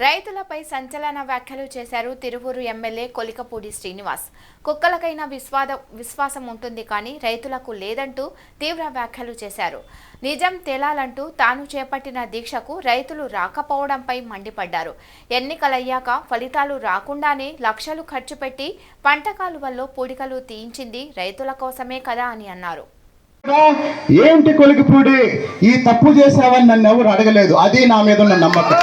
రైతులపై సంచలన వ్యాఖ్యలు చేశారు తిరువూరు ఎమ్మెల్యే కొలికపూడి శ్రీనివాస్. కుక్కలకైనా విశ్వాసం ఉంటుంది కానీ రైతులకు లేదంటూ తీవ్ర వ్యాఖ్యలు చేశారు. నిజం తేలాలంటూ తాను చేపట్టిన దీక్షకు రైతులు రాకపోవడంపై మండిపడ్డారు. ఎన్నికలయ్యాక ఫలితాలు రాకుండానే లక్షలు ఖర్చు పెట్టి పంట కాలువల్లో పూడికలు తీయించింది రైతుల కోసమే కదా అని అన్నారు. ఏంటి కొలికపూడి, ఈ తప్పు చేసావని నన్ను ఎవరు అడగలేదు. అది నా మీద ఉన్న నమ్మకం.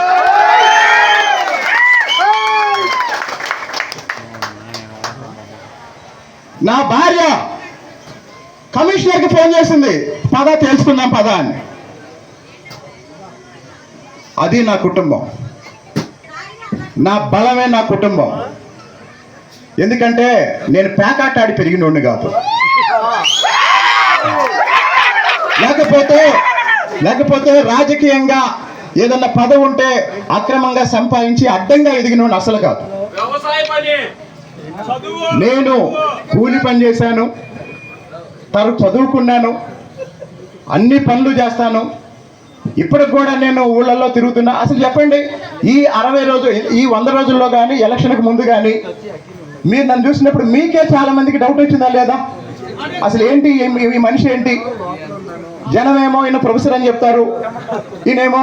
నా భార్య కమిషనర్కి ఫోన్ చేసింది, పద తెలుసుకుందాం పద అని. అది నా కుటుంబం, నా బలమే నా కుటుంబం. ఎందుకంటే నేను పేకాట ఆడి పెరిగినోడిని కాదు. లేకపోతే రాజకీయంగా ఏదన్నా పదవి ఉంటే అక్రమంగా సంపాదించి అడ్డంగా ఎదిగినోడిని అసలు కాదు. నేను కూలి పని చేశాను, చదువుకున్నాను, అన్ని పనులు చేస్తాను. ఇప్పటికి కూడా నేను ఊళ్ళల్లో తిరుగుతున్నా. అసలు చెప్పండి, ఈ 60 రోజులు, ఈ 100 రోజుల్లో కానీ, ఎలక్షన్కి ముందు కానీ మీరు నన్ను చూసినప్పుడు మీకే చాలా మందికి డౌట్ వచ్చిందా లేదా? అసలు ఏంటి ఈ మనిషి ఏంటి? జనమేమో ఈయన ప్రొఫెసర్ అని చెప్తారు, ఈయనేమో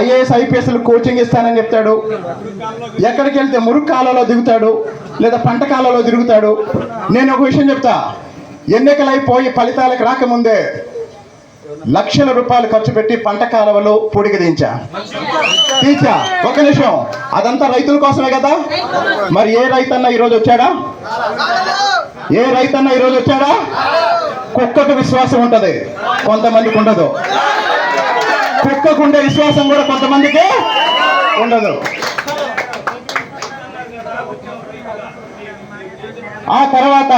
IAS IPSలు కోచింగ్ ఇస్తానని చెప్తాడు. ఎక్కడికి వెళ్తే మురుగు కాలంలో దిగుతాడు, లేదా పంట కాలంలో తిరుగుతాడు. నేను ఒక విషయం చెప్తా, ఎన్నికలు అయిపోయి ఫలితాలకు రాకముందే లక్షల రూపాయలు ఖర్చు పెట్టి పంట కాలువలో పూడిక తీంచా. ఒక నిమిషం, అదంతా రైతుల కోసమే కదా. మరి ఏ రైతన్నా ఈరోజు వచ్చాడా? కుక్కకు విశ్వాసం ఉంటది, కొంతమందికి ఉండదు. కుక్కకుండే విశ్వాసం కూడా కొంతమందికి ఉండదు. ఆ తర్వాత